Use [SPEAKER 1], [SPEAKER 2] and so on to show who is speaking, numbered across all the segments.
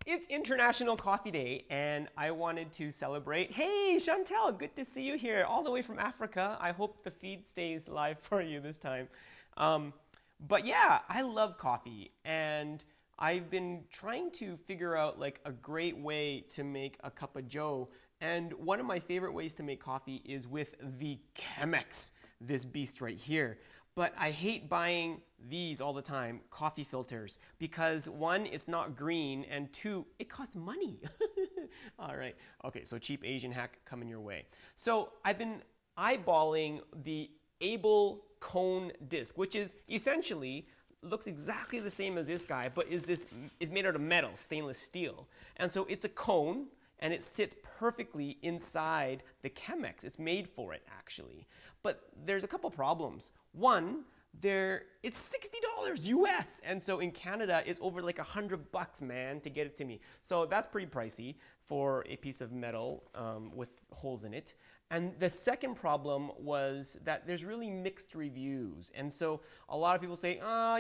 [SPEAKER 1] It's International Coffee Day, and I wanted to celebrate. Hey, Chantel, good to see you here, all the way from Africa. I hope the feed stays live for you this time. But yeah, I love coffee, and I've been trying to figure out like a great way to make a cup of joe. And one of my favorite ways to make coffee is with the Chemex, this beast right here. But I hate buying these all the time, coffee filters, because one, it's not green, and two, it costs money. All right. Okay, so cheap Asian hack coming your way. So I've been eyeballing the Able Kone disc, which is essentially looks exactly the same as this guy, but is made out of metal, stainless steel. And so it's a cone, and it sits perfectly inside the Chemex. It's made for it, actually. But there's a couple problems. One, it's $60 US, and so in Canada it's over like $100, man, to get it to me. So that's pretty pricey for a piece of metal with holes in it. And the second problem was that there's really mixed reviews, and so a lot of people say, nah,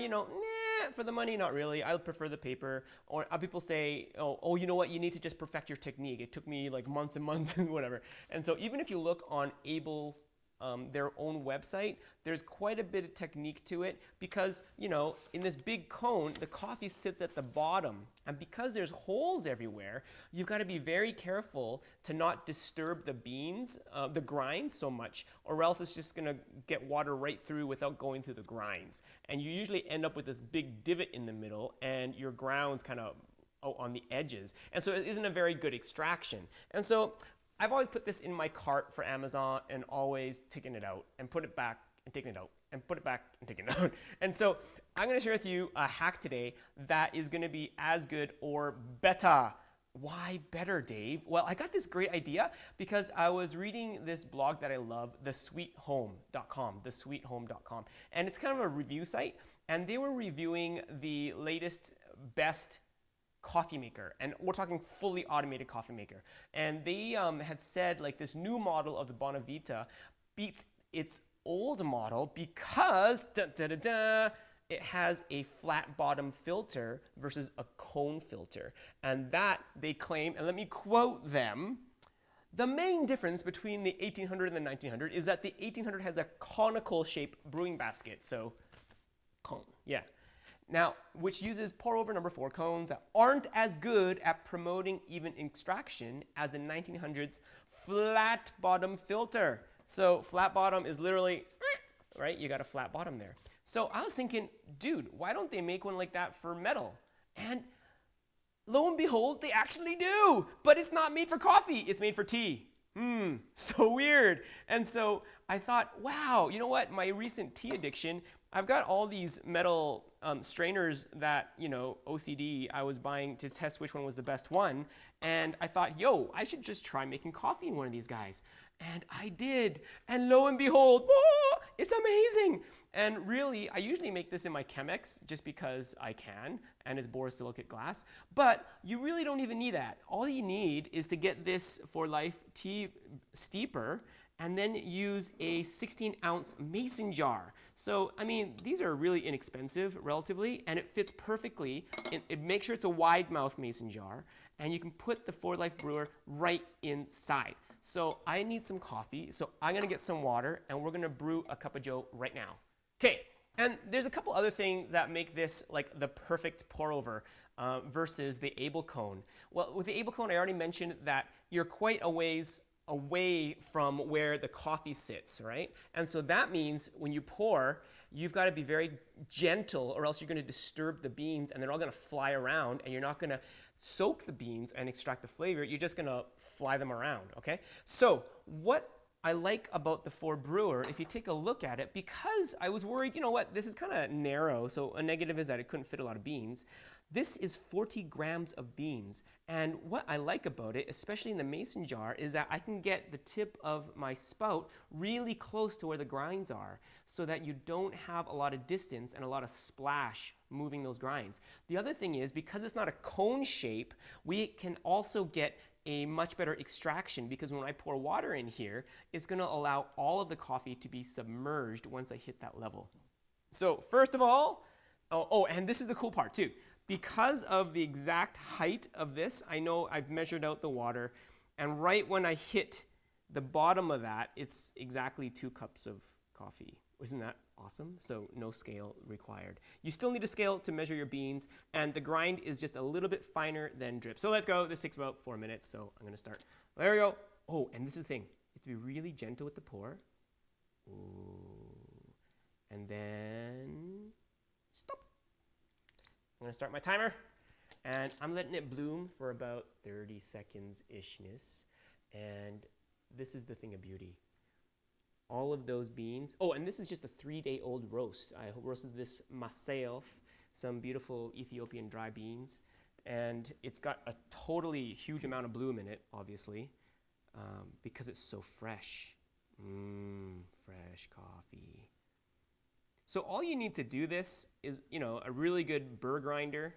[SPEAKER 1] for the money, not really. I prefer the paper. Or people say, oh, you know what? You need to just perfect your technique. It took me like months and months and whatever. And so even if you look on Able, their own website, there's quite a bit of technique to it because, in this big cone, the coffee sits at the bottom. And because there's holes everywhere, you've got to be very careful to not disturb the beans, the grinds so much, or else it's just going to get water right through without going through the grinds. And you usually end up with this big divot in the middle and your grounds kind of on the edges. And so it isn't a very good extraction. And so I've always put this in my cart for Amazon and always taken it out and put it back and taking it out and put it back and taking it out. And so I'm going to share with you a hack today that is going to be as good or better. Why better, Dave? Well, I got this great idea because I was reading this blog that I love, thesweethome.com, and it's kind of a review site, and they were reviewing the latest best coffee maker, and we're talking fully automated coffee maker. And they had said like this new model of the Bonavita beats its old model because it has a flat bottom filter versus a cone filter. And that they claim, and let me quote them, the main difference between the 1800 and the 1900 is that the 1800 has a conical shaped brewing basket. So cone, yeah. Now, which uses pour-over number 4 cones that aren't as good at promoting even extraction as the 1900s flat bottom filter. So flat bottom is literally, right? You got a flat bottom there. So I was thinking, dude, why don't they make one like that for metal? And lo and behold, they actually do. But it's not made for coffee. It's made for tea. So weird. And so I thought, wow, you know what? My recent tea addiction, I've got all these metal strainers that, OCD, I was buying to test which one was the best one. And I thought, I should just try making coffee in one of these guys. And I did. And lo and behold, it's amazing. And really, I usually make this in my Chemex just because I can, and it's borosilicate glass. But you really don't even need that. All you need is to get this For Life tea steeper and then use a 16-ounce mason jar. So, these are really inexpensive, relatively, and it fits perfectly. It makes sure it's a wide mouth mason jar, and you can put the For Life brewer right inside. So I need some coffee, so I'm gonna get some water, and we're gonna brew a cup of joe right now. Okay, and there's a couple other things that make this like the perfect pour over versus the Able Cone. Well, with the Able Cone, I already mentioned that you're quite a ways away from where the coffee sits, right? And so that means when you pour, you've got to be very gentle or else you're going to disturb the beans and they're all going to fly around and you're not going to soak the beans and extract the flavor. You're just going to fly them around, okay? So what I like about the 4 brewer, if you take a look at it, because I was worried, this is kind of narrow, so a negative is that it couldn't fit a lot of beans. This is 40 grams of beans, and what I like about it, especially in the mason jar, is that I can get the tip of my spout really close to where the grinds are so that you don't have a lot of distance and a lot of splash moving those grinds. The other thing is, because it's not a cone shape, we can also get a much better extraction because when I pour water in here, it's going to allow all of the coffee to be submerged once I hit that level. So first of all, and this is the cool part too. because of the exact height of this, I know I've measured out the water, and right when I hit the bottom of that, it's exactly 2 cups of coffee. Isn't that awesome? So no scale required. You still need a scale to measure your beans, and the grind is just a little bit finer than drip. So let's go. This takes about 4 minutes, so I'm going to start. There we go. Oh, and this is the thing. You have to be really gentle with the pour. Ooh. And then stop. I'm going to start my timer, and I'm letting it bloom for about 30 seconds-ishness. And this is the thing of beauty. All of those beans. Oh, and this is just a 3-day-old roast. I roasted this myself, some beautiful Ethiopian dry beans. And it's got a totally huge amount of bloom in it, obviously, because it's so fresh. Fresh coffee. So all you need to do this is, a really good burr grinder.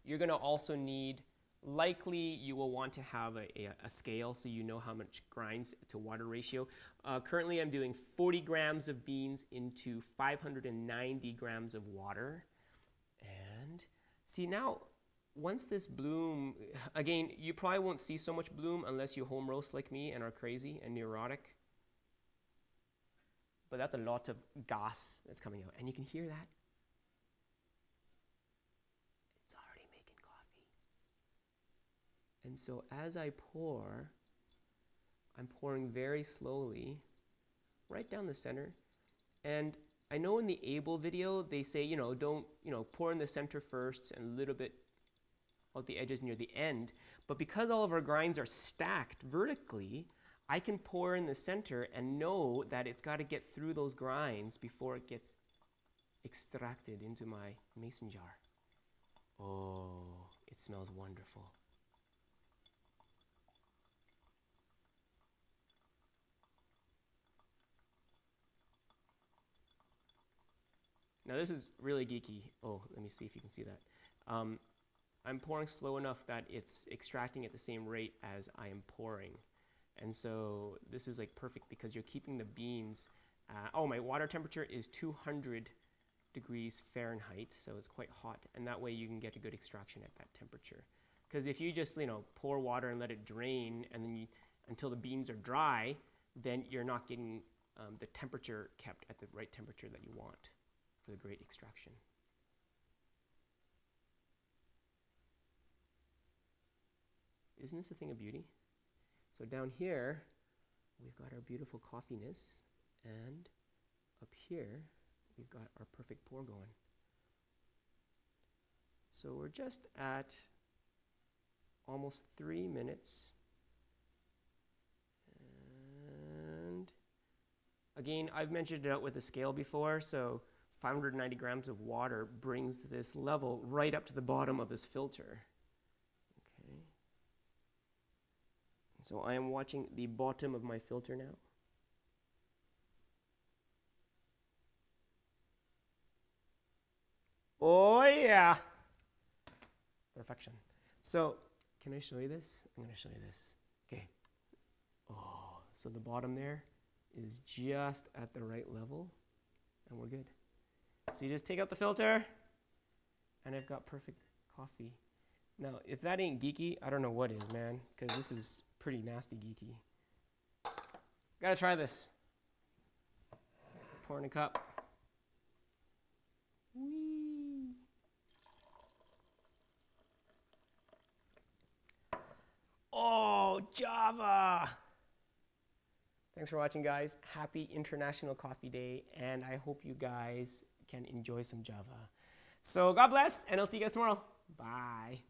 [SPEAKER 1] You're going to also need, likely you will want to have a scale so you know how much grinds to water ratio. Currently I'm doing 40 grams of beans into 590 grams of water. And see now, once this bloom, again, you probably won't see so much bloom unless you home roast like me and are crazy and neurotic. But that's a lot of gas that's coming out. And you can hear that. It's already making coffee. And so as I pour, I'm pouring very slowly right down the center. And I know in the Able video, they say, don't, pour in the center first and a little bit out the edges near the end. But because all of our grinds are stacked vertically, I can pour in the center and know that it's got to get through those grinds before it gets extracted into my mason jar. Oh, it smells wonderful. Now this is really geeky. Oh, let me see if you can see that. I'm pouring slow enough that it's extracting at the same rate as I am pouring. And so this is like perfect because you're keeping the beans. My water temperature is 200 degrees Fahrenheit, so it's quite hot. And that way you can get a good extraction at that temperature. Because if you just pour water and let it drain and then until the beans are dry, then you're not getting the temperature kept at the right temperature that you want for the great extraction. Isn't this a thing of beauty? So down here, we've got our beautiful coffeeness, and up here, we've got our perfect pour going. So we're just at almost 3 minutes. And again, I've measured it out with a scale before, so 590 grams of water brings this level right up to the bottom of this filter. Okay. So I am watching the bottom of my filter now. Oh yeah! Perfection. So, can I show you this? I'm going to show you this. Okay. Oh, so the bottom there is just at the right level, and we're good. So you just take out the filter, and I've got perfect coffee. Now, if that ain't geeky, I don't know what is, man, because this is pretty nasty geeky. Gotta try this. Pour in a cup. Whee! Oh, Java! Thanks for watching, guys. Happy International Coffee Day, and I hope you guys can enjoy some Java. So God bless, and I'll see you guys tomorrow. Bye.